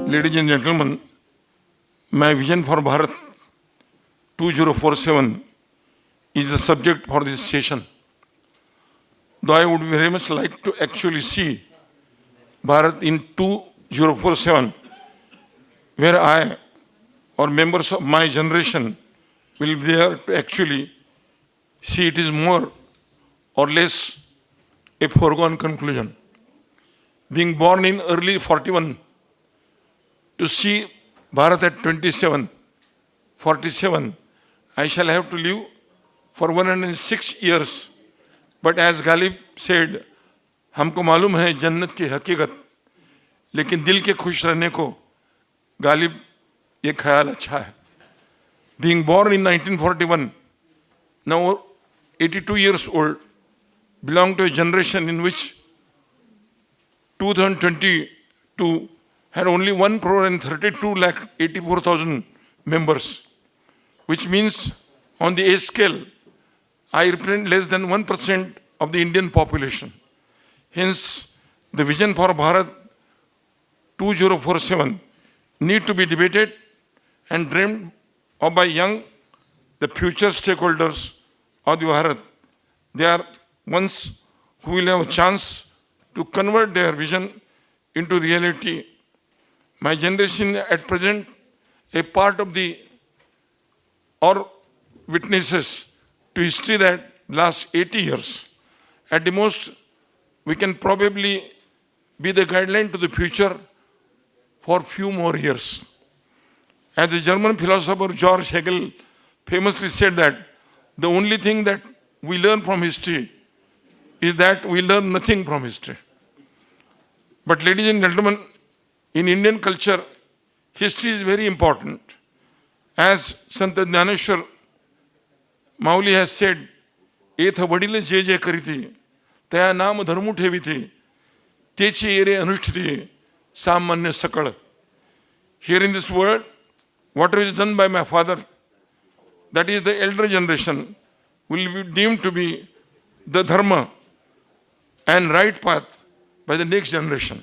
Ladies and gentlemen, my vision for Bharat 2047 is the subject for this session. Though I would very much like to actually see Bharat in 2047, where I or members of my generation will be there to actually see it is more or less a foregone conclusion. Being born in early 41, to see Bharat at 27, 47, I shall have to live for 106 years. But as Ghalib said, हमको मालूम है जन्नत की हकीकत, लेकिन दिल के खुश रहने को गालिब ये ख्याल अच्छा है. Being born in 1941, now 82 years old, belong to a generation in which 2022 had only 1,32,84,000 members, which means on the age scale, I represent less than 1% of the Indian population. Hence, the vision for Bharat 2047 need to be debated and dreamed of by the future stakeholders of the Bharat. They are ones who will have a chance to convert their vision into reality. My generation at present, a part of the or witnesses to history that last 80 years. At the most, we can probably be the guideline to the future for few more years. As the German philosopher George Hegel famously said that the only thing that we learn from history is that we learn nothing from history. But ladies and gentlemen, in Indian culture, history is very important. As Sant Jnaneshwar Mauli has said, "Etha vadile je je kariti, taya naam dharmu theviti, teche ere anushtiti, samanya sakal." Here in this world, whatever is done by my father, that is the elder generation, will be deemed to be the dharma and right path by the next generation.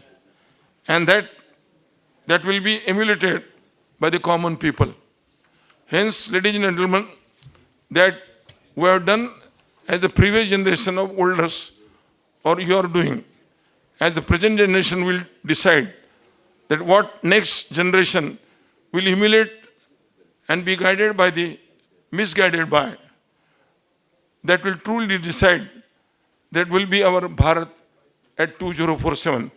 And that will be emulated by the common people. Hence, ladies and gentlemen, that we have done as the previous generation of elders, or you are doing, as the present generation will decide that what next generation will emulate and be guided by the misguided by. That will truly decide that will be our Bharat at 2047.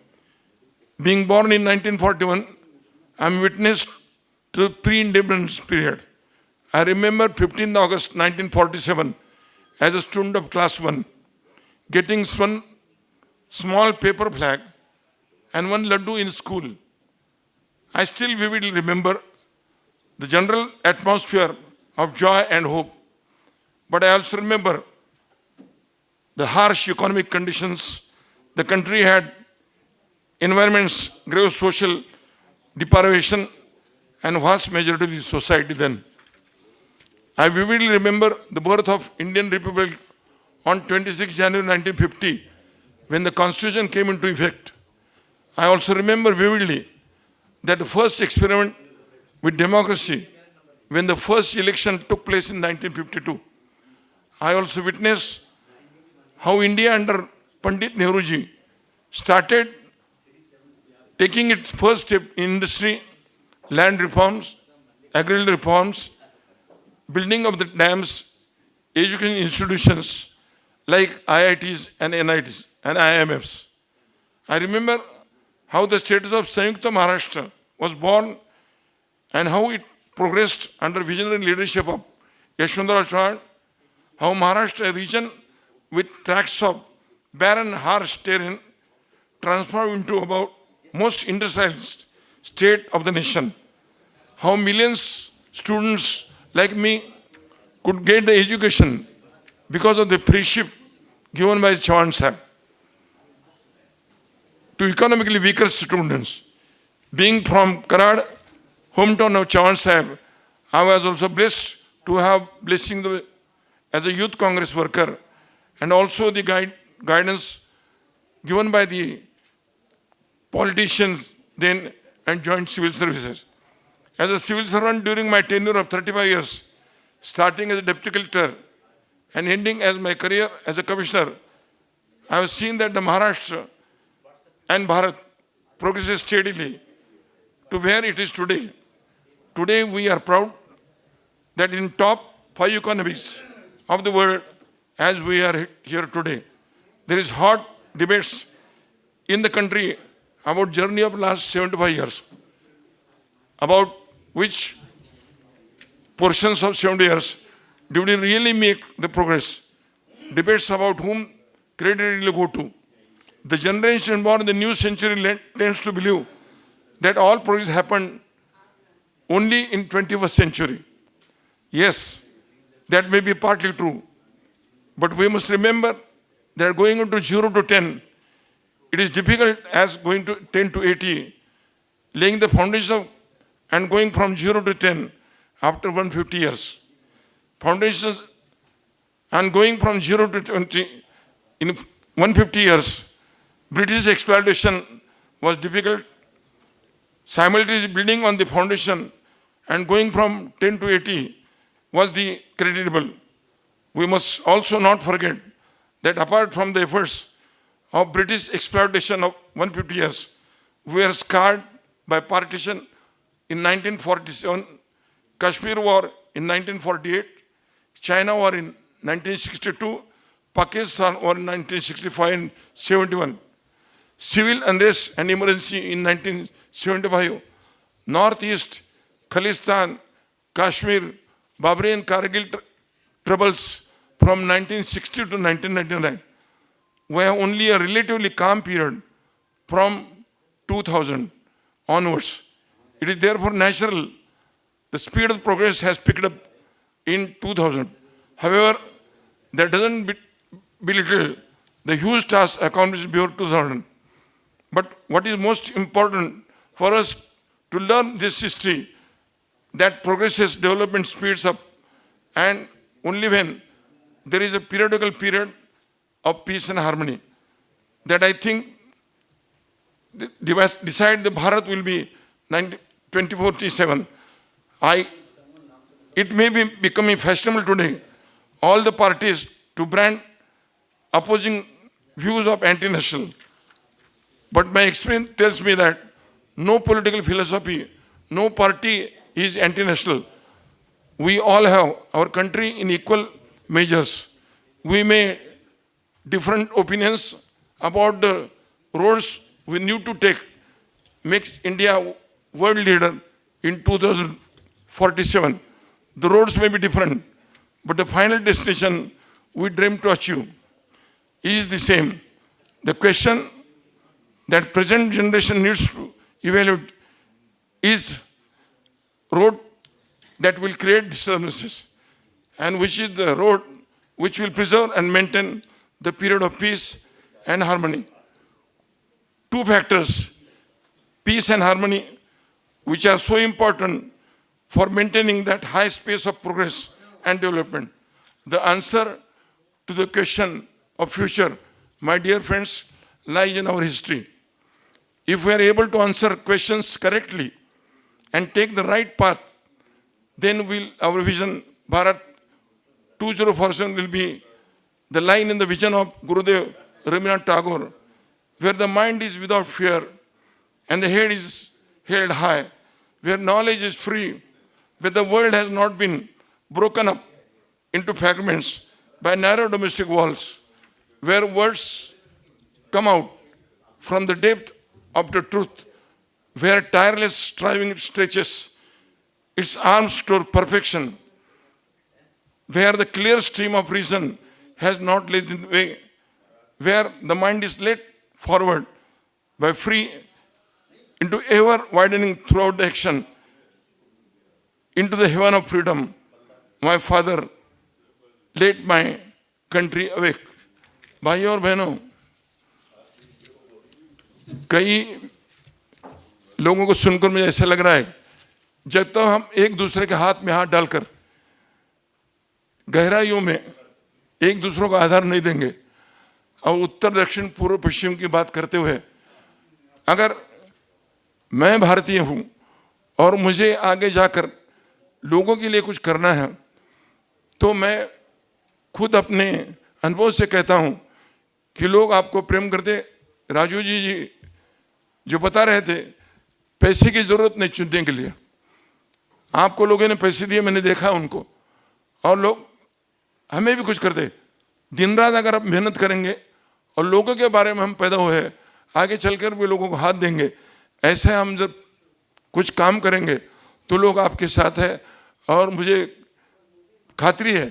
Being born in 1941, I am witness to the pre-independence period. I remember 15th August 1947 as a student of class 1, getting one small paper flag and one laddu in school. I still vividly remember the general atmosphere of joy and hope. But I also remember the harsh economic conditions the country had, environment's grave social deprivation, and vast majority of the society then. I vividly remember the birth of Indian Republic on 26 January 1950, when the Constitution came into effect. I also remember vividly that the first experiment with democracy, when the first election took place in 1952. I also witnessed how India under Pandit Nehruji started taking its first step in industry, land reforms, agricultural reforms, building of the dams, education institutions like IITs and NITs and IMFs. I remember how the status of Sanyukta Maharashtra was born and how it progressed under visionary leadership of Yashwantrao Chauhan, how Maharashtra, a region with tracts of barren, harsh terrain, transformed into about most industrialized state of the nation. How millions students like me could get the education because of the friendship given by Chauhan Sahib. To economically weaker students, being from Karad, hometown of Chauhan Sahib, I was also blessed to have blessing as a youth Congress worker, and also the guidance given by the politicians then and joint civil services. As a civil servant during my tenure of 35 years, starting as a deputy collector and ending as my career as a commissioner, I have seen that the Maharashtra and Bharat progresses steadily to where it is today. Today we are proud that in top 5 economies of the world, as we are here today, there is hot debates in the country about journey of last 75 years, about which portions of 70 years did we really make the progress. Debates about whom credit will go to. The generation born in the new century tends to believe that all progress happened only in 21st century. Yes, that may be partly true. But we must remember that going into 0 to 10, it is difficult as going to 10 to 80, laying the foundation and going from 0 to 10 after 150 years. Foundations and going from 0 to 20 in 150 years, British exploitation was difficult. Simultaneously building on the foundation and going from 10 to 80 was the creditable. We must also not forget that apart from the efforts of British exploitation of 150 years, we are scarred by partition in 1947, Kashmir war in 1948, China war in 1962, Pakistan war in 1965 and 71, civil unrest and emergency in 1975, Northeast, Khalistan, Kashmir, Babri and Kargil troubles from 1960 to 1999. We have only a relatively calm period from 2000 onwards. It is therefore natural the speed of progress has picked up in 2000. However, that doesn't belittle the huge task accomplished before 2000. But what is most important for us to learn this history, that progresses, development speeds up, and only when there is a periodical period of peace and harmony, that I think decide the Bharat will be 2047. It may be becoming fashionable today, all the parties to brand opposing views of anti-national. But my experience tells me that no political philosophy, no party is anti-national. We all have our country in equal measures. We may different opinions about the roads we need to take, make India world leader in 2047. The roads may be different, but the final destination we dream to achieve is the same. The question that present generation needs to evaluate is road that will create disturbances, and which is the road which will preserve and maintain the period of peace and harmony. Two factors, peace and harmony, which are so important for maintaining that high space of progress and development. The answer to the question of future, my dear friends, lies in our history. If we are able to answer questions correctly and take the right path, then our vision, Bharat 2047, will be the line in the vision of Gurudev Rabindranath Tagore, where the mind is without fear and the head is held high, where knowledge is free, where the world has not been broken up into fragments by narrow domestic walls, where words come out from the depth of the truth, where tireless striving stretches its arms toward perfection, where the clear stream of reason has not laid in the way, where the mind is led forward by free into ever widening throughout the action into the heaven of freedom. My father, let my country awake. भाइयों और बहनों, कई लोगों को सुनकर मुझे ऐसा लग रहा है जब तक हम एक दूसरे के हाथ में हाथ डालकर गहराइयों में एक दूसरों को आधार नहीं देंगे, और उत्तर दक्षिण पूर्व पश्चिम की बात करते हुए अगर मैं भारतीय हूँ और मुझे आगे जाकर लोगों के लिए कुछ करना है, तो मैं खुद अपने अनुभव से कहता हूँ कि लोग आपको प्रेम करते। राजू जी जो बता रहे थे, पैसे की जरूरत नहीं चुनने के लिए, आपको लोगों ने पैसे दिए, मैंने देखा उनको, और लोग हमें भी कुछ करते। दिन रात अगर आप मेहनत करेंगे और लोगों के बारे में हम पैदा हुए हैं, आगे चलकर भी लोगों को हाथ देंगे, ऐसे हम जब कुछ काम करेंगे तो लोग आपके साथ है। और मुझे खातरी है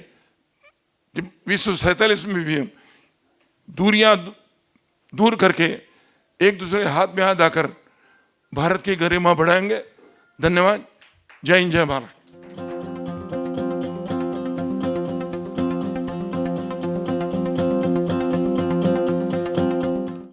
कि 1947 में भी हम दूरियां दूर करके एक दूसरे के हाथ में हाथ आकर भारत की गरिमा बढ़ाएंगे। धन्यवाद। जय हिंद, जय भारत।